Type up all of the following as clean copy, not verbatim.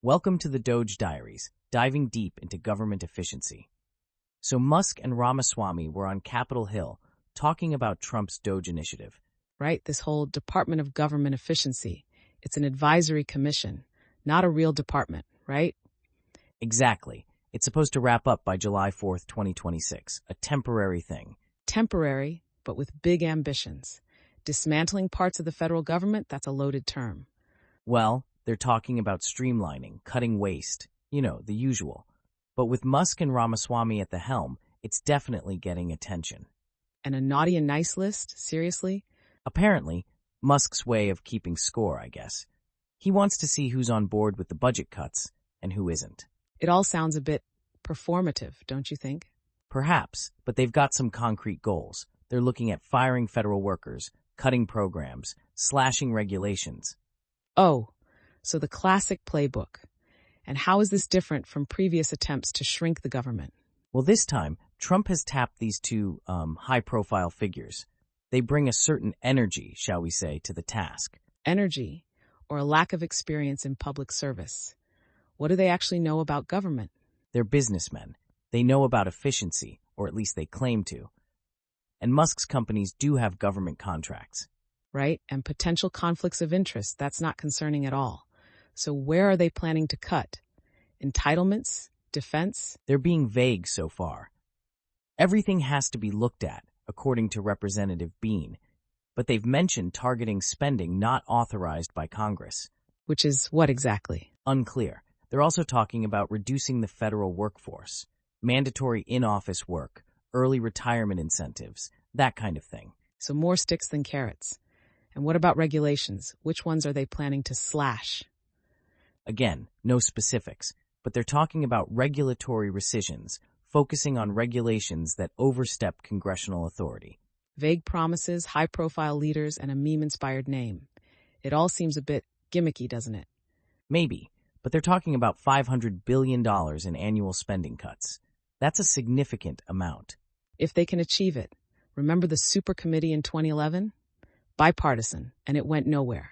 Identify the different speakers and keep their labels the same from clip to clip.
Speaker 1: Welcome to the DOGE Diaries, diving deep into government efficiency. So Musk and Ramaswamy were on Capitol Hill talking about Trump's DOGE initiative.
Speaker 2: Right? This whole Department of Government Efficiency. It's an advisory commission, not a real department, right?
Speaker 1: Exactly. It's supposed to wrap up by July 4th, 2026, a temporary thing.
Speaker 2: Temporary, but with big ambitions. Dismantling parts of the federal government, that's a loaded term.
Speaker 1: Well, they're talking about streamlining, cutting waste, the usual. But with Musk and Ramaswamy at the helm, it's definitely getting attention.
Speaker 2: And a naughty and nice list? Seriously?
Speaker 1: Apparently, Musk's way of keeping score, I guess. He wants to see who's on board with the budget cuts and who isn't.
Speaker 2: It all sounds a bit performative, don't you think?
Speaker 1: Perhaps, but they've got some concrete goals. They're looking at firing federal workers, cutting programs, slashing regulations.
Speaker 2: Oh, so the classic playbook. And how is this different from previous attempts to shrink the government?
Speaker 1: Well, this time, Trump has tapped these two high-profile figures. They bring a certain energy, shall we say, to the task.
Speaker 2: Energy, or a lack of experience in public service. What do they actually know about government?
Speaker 1: They're businessmen. They know about efficiency, or at least they claim to. And Musk's companies do have government contracts.
Speaker 2: Right? And potential conflicts of interest, that's not concerning at all. So where are they planning to cut? Entitlements? Defense?
Speaker 1: They're being vague so far. Everything has to be looked at, according to Representative Bean, but they've mentioned targeting spending not authorized by Congress.
Speaker 2: Which is what exactly?
Speaker 1: Unclear. They're also talking about reducing the federal workforce, mandatory in-office work, early retirement incentives, that kind of thing.
Speaker 2: So more sticks than carrots. And what about regulations? Which ones are they planning to slash?
Speaker 1: Again, no specifics, but they're talking about regulatory rescissions, focusing on regulations that overstep congressional authority.
Speaker 2: Vague promises, high-profile leaders, and a meme-inspired name. It all seems a bit gimmicky, doesn't it?
Speaker 1: Maybe, but they're talking about $500 billion in annual spending cuts. That's a significant amount.
Speaker 2: If they can achieve it. Remember the super committee in 2011? Bipartisan, and it went nowhere.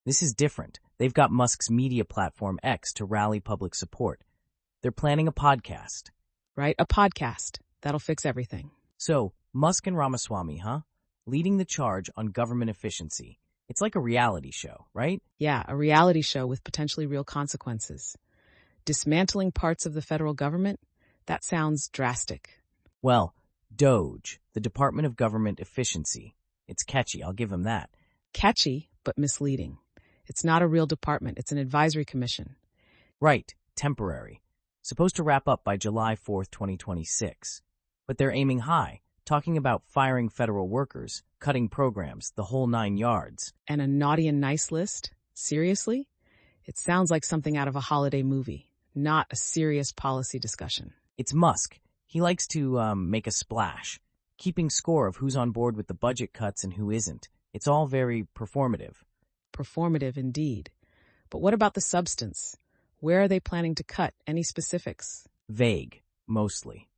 Speaker 1: This is different. They've got Musk's media platform X to rally public support. They're planning a podcast.
Speaker 2: Right? A podcast. That'll fix everything.
Speaker 1: So, Musk and Ramaswamy, huh? Leading the charge on government efficiency. It's like a reality show, right?
Speaker 2: Yeah, a reality show with potentially real consequences. Dismantling parts of the federal government? That sounds drastic.
Speaker 1: Well, DOGE, the Department of Government Efficiency. It's catchy, I'll give them that.
Speaker 2: Catchy, but misleading. It's not a real department, it's an advisory commission.
Speaker 1: Right, temporary. Supposed to wrap up by July 4th, 2026. But they're aiming high, talking about firing federal workers, cutting programs, the whole 9 yards.
Speaker 2: And a naughty and nice list? Seriously? It sounds like something out of a holiday movie, not a serious policy discussion.
Speaker 1: It's Musk. He likes to make a splash, keeping score of who's on board with the budget cuts and who isn't. It's all very performative.
Speaker 2: Performative indeed. But what about the substance? Where are they planning to cut? Any specifics?
Speaker 1: Vague, mostly.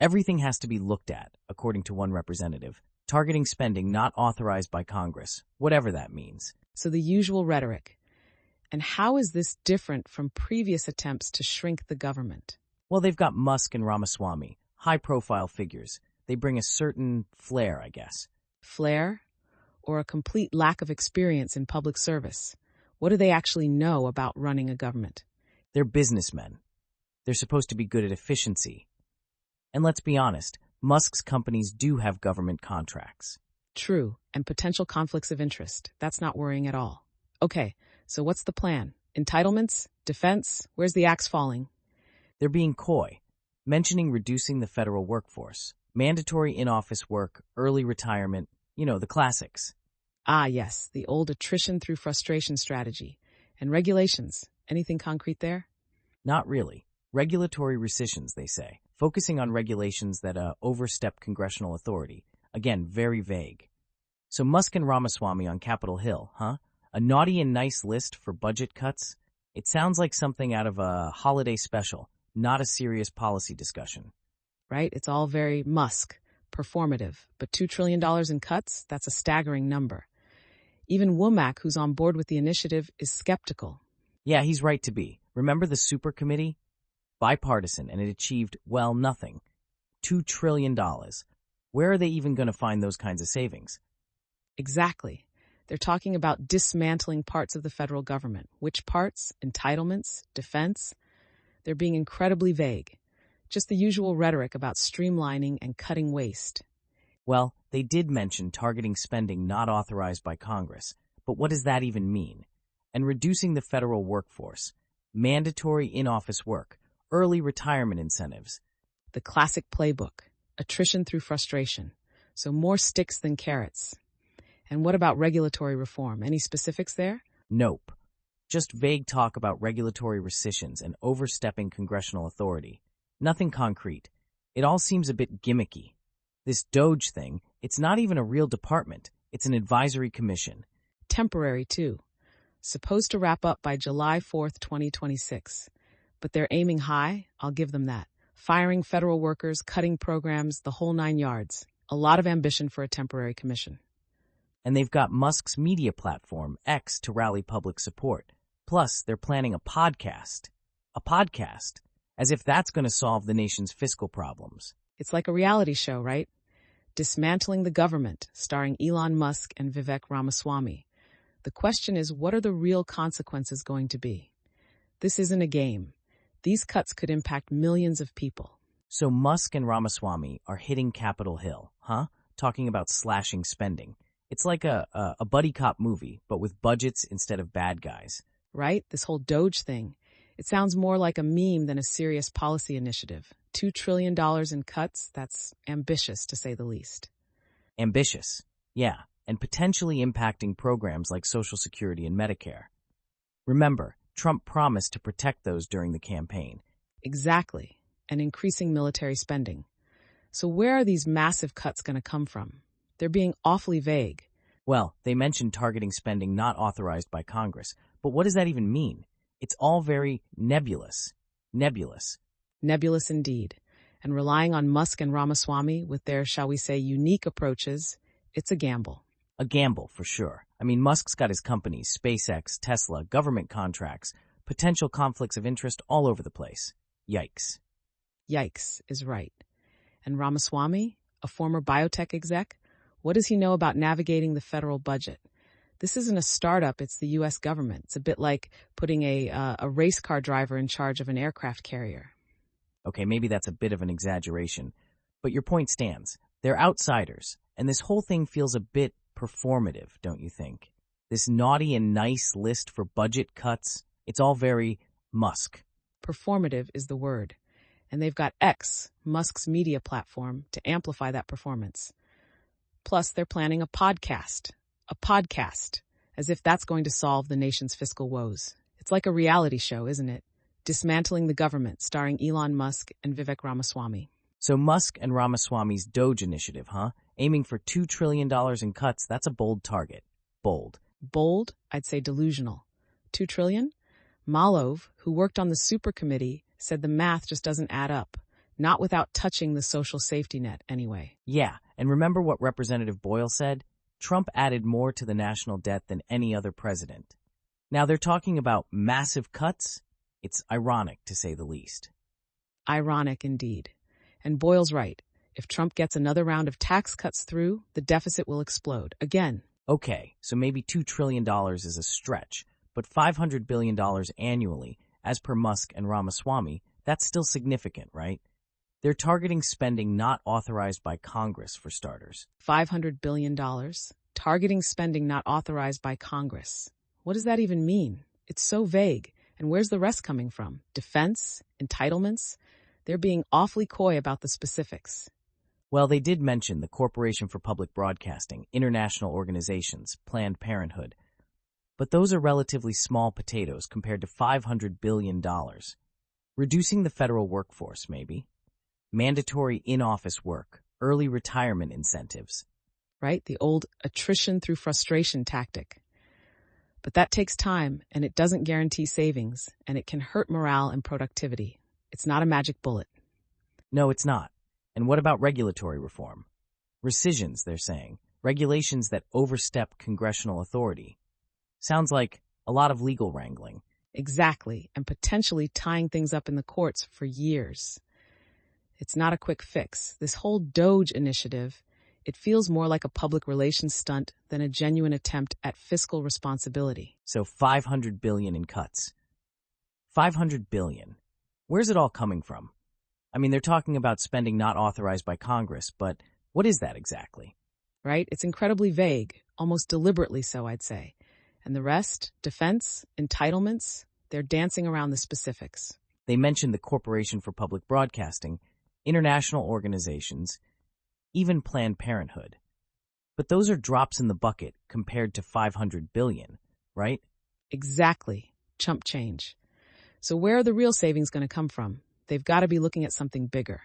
Speaker 1: Everything has to be looked at, according to one representative, targeting spending not authorized by Congress, whatever that means.
Speaker 2: So the usual rhetoric. And how is this different from previous attempts to shrink the government?
Speaker 1: Well, they've got Musk and Ramaswamy, high-profile figures. They bring a certain flair, I guess.
Speaker 2: Flair? Or a complete lack of experience in public service? What do they actually know about running a government?
Speaker 1: They're businessmen. They're supposed to be good at efficiency. And let's be honest, Musk's companies do have government contracts.
Speaker 2: True, and potential conflicts of interest. That's not worrying at all. Okay, so what's the plan? Entitlements? Defense? Where's the axe falling?
Speaker 1: They're being coy, mentioning reducing the federal workforce, mandatory in-office work, early retirement, the classics.
Speaker 2: Ah, yes, the old attrition through frustration strategy. And regulations. Anything concrete there?
Speaker 1: Not really. Regulatory rescissions, they say, focusing on regulations that overstep congressional authority. Again, very vague. So Musk and Ramaswamy on Capitol Hill, huh? A naughty and nice list for budget cuts? It sounds like something out of a holiday special, not a serious policy discussion.
Speaker 2: Right? It's all very Musk. Performative, but $2 trillion in cuts? That's a staggering number. Even Womack, who's on board with the initiative, is skeptical.
Speaker 1: Yeah, he's right to be. Remember the super committee? Bipartisan, and it achieved, well, nothing. $2 trillion. Where are they even going to find those kinds of savings?
Speaker 2: Exactly. They're talking about dismantling parts of the federal government. Which parts? Entitlements? Defense? They're being incredibly vague. Just the usual rhetoric about streamlining and cutting waste.
Speaker 1: Well, they did mention targeting spending not authorized by Congress, but what does that even mean? And reducing the federal workforce, mandatory in-office work, early retirement incentives.
Speaker 2: The classic playbook, attrition through frustration. So more sticks than carrots. And what about regulatory reform? Any specifics there?
Speaker 1: Nope. Just vague talk about regulatory rescissions and overstepping congressional authority. Nothing concrete. It all seems a bit gimmicky. This DOGE thing, it's not even a real department. It's an advisory commission.
Speaker 2: Temporary, too. Supposed to wrap up by July 4th, 2026. But they're aiming high, I'll give them that. Firing federal workers, cutting programs, the whole 9 yards. A lot of ambition for a temporary commission.
Speaker 1: And they've got Musk's media platform, X, to rally public support. Plus, they're planning a podcast. A podcast. As if that's going to solve the nation's fiscal problems.
Speaker 2: It's like a reality show, right? Dismantling the Government, starring Elon Musk and Vivek Ramaswamy. The question is, what are the real consequences going to be? This isn't a game. These cuts could impact millions of people.
Speaker 1: So Musk and Ramaswamy are hitting Capitol Hill, huh? Talking about slashing spending. It's like a buddy cop movie, but with budgets instead of bad guys.
Speaker 2: Right? This whole DOGE thing. It sounds more like a meme than a serious policy initiative. $2 trillion in cuts, that's ambitious to say the least.
Speaker 1: Ambitious, yeah, and potentially impacting programs like Social Security and Medicare. Remember, Trump promised to protect those during the campaign.
Speaker 2: Exactly, and increasing military spending. So where are these massive cuts going to come from? They're being awfully vague.
Speaker 1: Well, they mentioned targeting spending not authorized by Congress, but what does that even mean? It's all very nebulous. Nebulous.
Speaker 2: Nebulous indeed. And relying on Musk and Ramaswamy with their, shall we say, unique approaches, it's a gamble.
Speaker 1: A gamble, for sure. I mean, Musk's got his companies, SpaceX, Tesla, government contracts, potential conflicts of interest all over the place. Yikes.
Speaker 2: Yikes is right. And Ramaswamy, a former biotech exec, what does he know about navigating the federal budget? This isn't a startup, it's the U.S. government. It's a bit like putting a race car driver in charge of an aircraft carrier.
Speaker 1: Okay, maybe that's a bit of an exaggeration, but your point stands. They're outsiders, and this whole thing feels a bit performative, don't you think? This naughty and nice list for budget cuts, it's all very Musk.
Speaker 2: Performative is the word. And they've got X, Musk's media platform, to amplify that performance. Plus, they're planning a podcast. A podcast. As if that's going to solve the nation's fiscal woes. It's like a reality show, isn't it? Dismantling the Government, starring Elon Musk and Vivek Ramaswamy.
Speaker 1: So Musk and Ramaswamy's DOGE initiative, huh? Aiming for $2 trillion in cuts, that's a bold target. Bold.
Speaker 2: Bold? I'd say delusional. 2 trillion? Malov, who worked on the super committee, said the math just doesn't add up. Not without touching the social safety net, anyway.
Speaker 1: Yeah, and remember what Representative Boyle said? Trump added more to the national debt than any other president. Now they're talking about massive cuts? It's ironic, to say the least.
Speaker 2: Ironic indeed. And Boyle's right. If Trump gets another round of tax cuts through, the deficit will explode. Again.
Speaker 1: Okay, so maybe $2 trillion is a stretch, but $500 billion annually, as per Musk and Ramaswamy, that's still significant, right? They're targeting spending not authorized by Congress, for starters.
Speaker 2: $500 billion? Targeting spending not authorized by Congress. What does that even mean? It's so vague. And where's the rest coming from? Defense? Entitlements? They're being awfully coy about the specifics.
Speaker 1: Well, they did mention the Corporation for Public Broadcasting, international organizations, Planned Parenthood. But those are relatively small potatoes compared to $500 billion. Reducing the federal workforce, maybe. Mandatory in-office work, early retirement incentives.
Speaker 2: Right? The old attrition through frustration tactic. But that takes time, and it doesn't guarantee savings, and it can hurt morale and productivity. It's not a magic bullet.
Speaker 1: No, it's not. And what about regulatory reform? Rescissions, they're saying. Regulations that overstep congressional authority. Sounds like a lot of legal wrangling.
Speaker 2: Exactly, and potentially tying things up in the courts for years. It's not a quick fix. This whole DOGE initiative, it feels more like a public relations stunt than a genuine attempt at fiscal responsibility.
Speaker 1: So 500 billion in cuts. 500 billion. Where's it all coming from? I mean, they're talking about spending not authorized by Congress, but what is that exactly?
Speaker 2: Right? It's incredibly vague, almost deliberately so, I'd say. And the rest, defense, entitlements, they're dancing around the specifics.
Speaker 1: They mentioned the Corporation for Public Broadcasting, international organizations, even Planned Parenthood. But those are drops in the bucket compared to 500 billion, right?
Speaker 2: Exactly. Chump change. So where are the real savings going to come from? They've got to be looking at something bigger.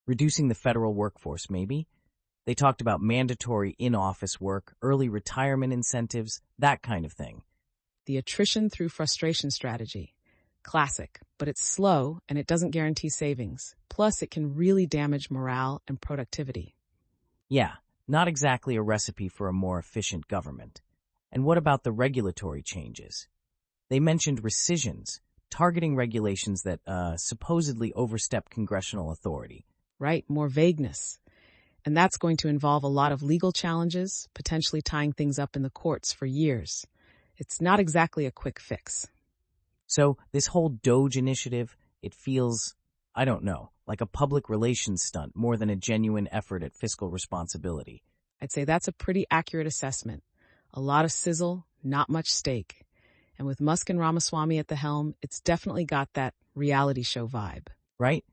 Speaker 1: Reducing the federal workforce, maybe? They talked about mandatory in-office work, early retirement incentives, that kind of thing.
Speaker 2: The attrition through frustration strategy. Classic, but it's slow and it doesn't guarantee savings. Plus, it can really damage morale and productivity.
Speaker 1: Yeah, not exactly a recipe for a more efficient government. And what about the regulatory changes? They mentioned rescissions, targeting regulations that supposedly overstep congressional authority.
Speaker 2: Right, more vagueness. And that's going to involve a lot of legal challenges, potentially tying things up in the courts for years. It's not exactly a quick fix.
Speaker 1: So this whole DOGE initiative, it feels, I don't know, like a public relations stunt more than a genuine effort at fiscal responsibility.
Speaker 2: I'd say that's a pretty accurate assessment. A lot of sizzle, not much stake. And with Musk and Ramaswamy at the helm, it's definitely got that reality show vibe.
Speaker 1: Right?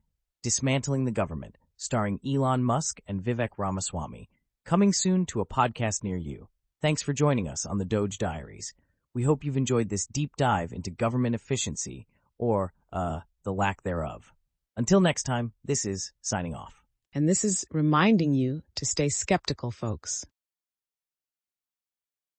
Speaker 1: Dismantling the Government, starring Elon Musk and Vivek Ramaswamy. Coming soon to a podcast near you. Thanks for joining us on the DOGE Diaries. We hope you've enjoyed this deep dive into government efficiency, or, the lack thereof. Until next time, this is signing off.
Speaker 2: And this is reminding you to stay skeptical, folks.